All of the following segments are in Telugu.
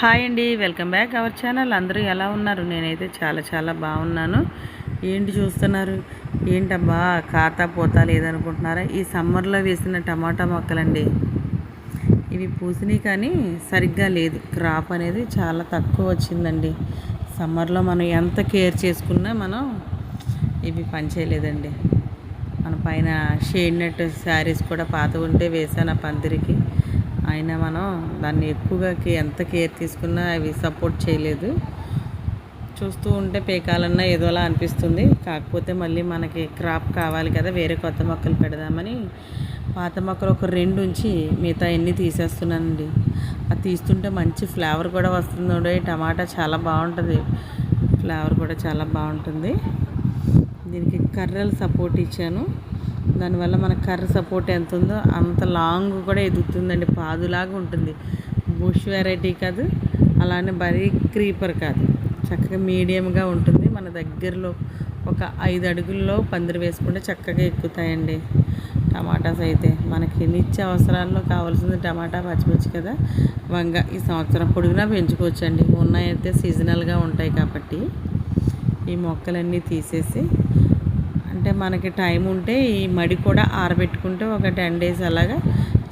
హాయ్ అండి, వెల్కమ్ బ్యాక్ అవర్ ఛానల్. అందరూ ఎలా ఉన్నారు? నేనైతే చాలా చాలా బాగున్నాను. ఏంటి చూస్తున్నారు? ఏంటబ్బా ఖాతా పోతా లేదనుకుంటున్నారా? ఈ సమ్మర్లో వేసిన టమాటా మొక్కలండి. ఇవి పూసినాయి కానీ సరిగ్గా లేదు. క్రాప్ అనేది చాలా తక్కువ వచ్చిందండి. సమ్మర్లో మనం ఎంత కేర్ చేసుకున్నా మనం ఇవి పనిచేయలేదండి. మన పైన షేడ్ నెట్ శారీస్ కూడా పాత ఉంటే వేసాను ఆ పందిరికి. అయినా మనం దాన్ని ఎక్కువగా ఎంత కేర్ తీసుకున్నా అవి సపోర్ట్ చేయలేదు. చూస్తూ ఉంటే పేకాలన్నా ఏదోలా అనిపిస్తుంది. కాకపోతే మళ్ళీ మనకి క్రాప్ కావాలి కదా, వేరే కొత్త మొక్కలు పెడదామని పాత మొక్కలు ఒక 2 ఉంచి మిగతా అన్నీ తీసేస్తున్నానండి. అది తీస్తుంటే మంచి ఫ్లేవర్ కూడా వస్తుంది. టమాటా చాలా బాగుంటుంది, ఫ్లేవర్ కూడా చాలా బాగుంటుంది. దీనికి కర్రలు సపోర్ట్ ఇచ్చాను. దానివల్ల మన కర్ర సపోర్ట్ ఎంత ఉందో అంత లాంగ్ కూడా ఎదుగుతుందండి. పాదులాగా ఉంటుంది. బుష్ వెరైటీ కాదు, అలానే మరీ క్రీపర్ కాదు, చక్కగా మీడియంగా ఉంటుంది. మన దగ్గరలో ఒక 5 అడుగుల్లో పందిరి వేసుకుంటే చక్కగా ఎక్కుతాయండి టమాటాస్. అయితే మనకి నిత్య అవసరాల్లో కావాల్సింది టమాటా, పచ్చిమిర్చి కదా. వంగ ఈ సంవత్సరం పొడుగునా పెంచుకోవచ్చండి. ఉన్నాయైతే సీజనల్గా ఉంటాయి కాబట్టి ఈ మొక్కలన్నీ తీసేసి, అంటే మనకి టైం ఉంటే ఈ మడి కూడా ఆరబెట్టుకుంటే ఒక 10 డేస్ అలాగా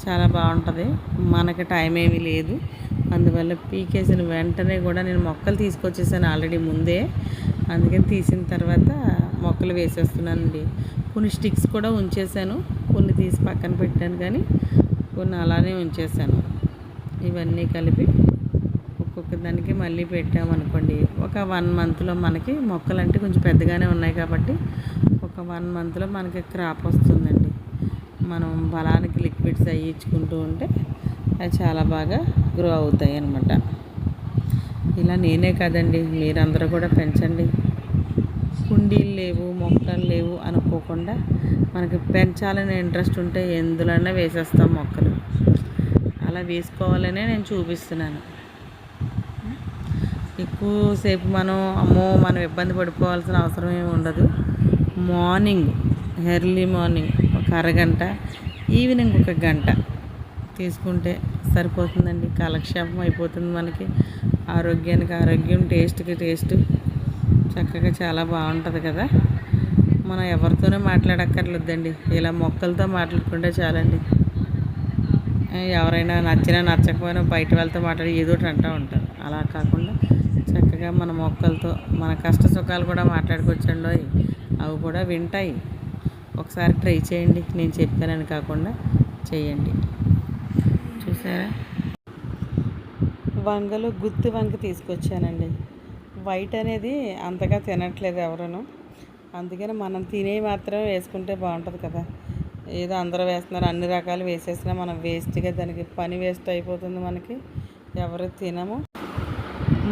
చాలా బాగుంటుంది. మనకి టైం ఏమీ లేదు. అందువల్ల పీకేసిన వెంటనే కూడా నేను మొక్కలు తీసుకొచ్చేసాను ఆల్రెడీ ముందే. అందుకని తీసిన తర్వాత మొక్కలు వేసేస్తున్నానండి. కొన్ని స్టిక్స్ కూడా ఉంచేసాను, కొన్ని తీసి పక్కన పెట్టాను, కానీ కొన్ని అలానే ఉంచేసాను. ఇవన్నీ కలిపి ఒక్కొక్క దానికి మళ్ళీ పెట్టామనుకోండి, ఒక 1 మంత్లో మనకి మొక్కలు అంటే కొంచెం పెద్దగానే ఉన్నాయి కాబట్టి ఒక 1 మంత్లో మనకి క్రాప్ వస్తుందండి. మనం బలానికి లిక్విడ్స్ అవి ఇచ్చుకుంటూ ఉంటే అవి చాలా బాగా గ్రో అవుతాయి అన్నమాట. ఇలా నేనే కాదండి, మీరందరూ కూడా పెంచండి. కుండీలు లేవు, మొక్కలు లేవు అనుకోకుండా మనకి పెంచాలనే ఇంట్రెస్ట్ ఉంటే ఎందులోనే వేసేస్తాం మొక్కలు. అలా వేసుకోవాలనే నేను చూపిస్తున్నాను. ఎక్కువసేపు మనం ఇబ్బంది పడిపోవాల్సిన అవసరం ఏమి ఉండదు. మార్నింగ్ ఎర్లీ మార్నింగ్ ఒక అరగంట, ఈవినింగ్ ఒక గంట తీసుకుంటే సరిపోతుందండి. కాలక్షేపం అయిపోతుంది మనకి. ఆరోగ్యానికి ఆరోగ్యం, టేస్ట్కి టేస్ట్, చక్కగా చాలా బాగుంటుంది కదా. మనం ఎవరితోనూ మాట్లాడక్కర్లేదండి, ఇలా మొక్కలతో మాట్లాడుకుంటే చాలండి. ఎవరైనా నచ్చినా నచ్చకపోయినా బయట వాళ్ళతో మాట్లాడి ఏదో ఒకటి అంటూ ఉంటారు. అలా కాకుండా చక్కగా మన మొక్కలతో మన కష్ట సుఖాలు కూడా మాట్లాడుకోవచ్చండి. అవి కూడా వింటాయి. ఒకసారి ట్రై చేయండి. నేను చెప్పానని కాకుండా చేయండి. చూసారా, వంగలు గుత్తి వంగ తీసుకొచ్చానండి. వైట్ అనేది అంతగా తినట్లేదు ఎవరును. అందుకని మనం తినేవి మాత్రం వేసుకుంటే బాగుంటుంది కదా. ఏదో అందరూ వేస్తున్నారు, అన్ని రకాలు వేసేసినా మనం వేస్ట్గా దానికి పని వేస్ట్ అయిపోతుంది. మనకి ఎవరు తినము.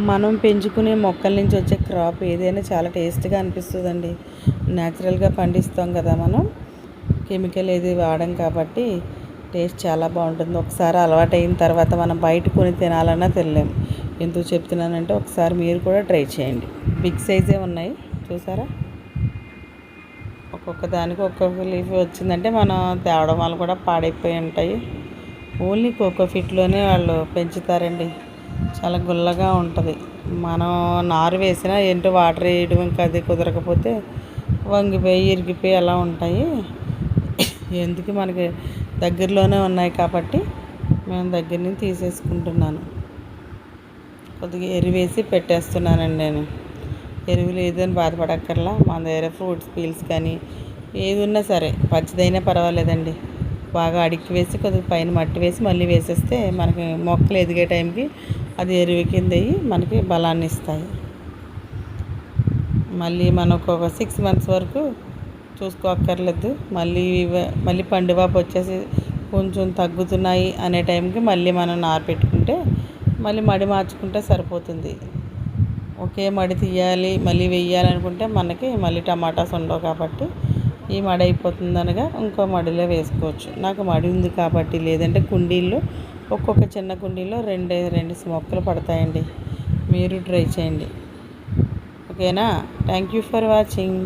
మనం పెంచుకునే మొక్కల నుంచి వచ్చే క్రాప్ ఏదైనా చాలా టేస్ట్గా అనిపిస్తుందండి. న్యాచురల్గా పండిస్తాం కదా, మనం కెమికల్ ఏది వాడం కాబట్టి టేస్ట్ చాలా బాగుంటుంది. ఒకసారి అలవాటు అయిన తర్వాత మనం బయట కొని తినాలన్నా తినలేము. ఎందుకు చెప్తున్నానంటే ఒకసారి మీరు కూడా ట్రై చేయండి. బిగ్ సైజే ఉన్నాయి చూసారా. ఒక్కొక్క దానికి ఒక్కొక్క లీఫ్ వచ్చిందంటే మనం తేవడం వల్ల కూడా పాడైపోయి ఉంటాయి. ఓన్లీ కోకోఫిట్లోనే వాళ్ళు పెంచుతారండి. చాలా గుల్లగా ఉంటుంది. మనం నారు వేసినా ఏంటో వాటర్ వేయడం ఇంకా అది కుదరకపోతే వంగిపోయి ఇరిగిపోయి అలా ఉంటాయి. ఎందుకు మనకి దగ్గరలోనే ఉన్నాయి కాబట్టి మేము దగ్గర నుంచి తీసేసుకుంటున్నాను. కొద్దిగా ఎరువేసి పెట్టేస్తున్నానండి నేను. ఎరువు లేదని బాధపడక్కర్లా. మన దగ్గర ఫ్రూట్స్ పీల్స్ కానీ ఏది ఉన్నా సరే పచ్చిదైనా పర్వాలేదండి, బాగా అడిక్కి వేసి కొద్దిగా పైన మట్టి వేసి మళ్ళీ వేసేస్తే మనకి మొక్కలు ఎదిగే టైంకి అది ఎరువు కింద అయ్యి మనకి బలాన్ని ఇస్తాయి. మళ్ళీ మనకు ఒక 6 మంత్స్ వరకు చూసుకోక్కర్లేదు. మళ్ళీ పండువాపు వచ్చేసి కొంచెం తగ్గుతున్నాయి అనే టైంకి మళ్ళీ మనం నారు పెట్టుకుంటే మళ్ళీ మడి మార్చుకుంటే సరిపోతుంది. ఒకే మడి తీయాలి మళ్ళీ వేయాలనుకుంటే మనకి మళ్ళీ టమాటాస్ ఉండవు కాబట్టి ఈ మడి అయిపోతుంది అనగా ఇంకో మడిలో వేసుకోవచ్చు. నాకు మడి ఉంది కాబట్టి, లేదంటే కుండీల్లో ఒక్కొక్క చిన్న కుండీలో 2 మొక్కలు పడతాయండి. మీరు ట్రై చేయండి. ఓకేనా? Thank you for watching.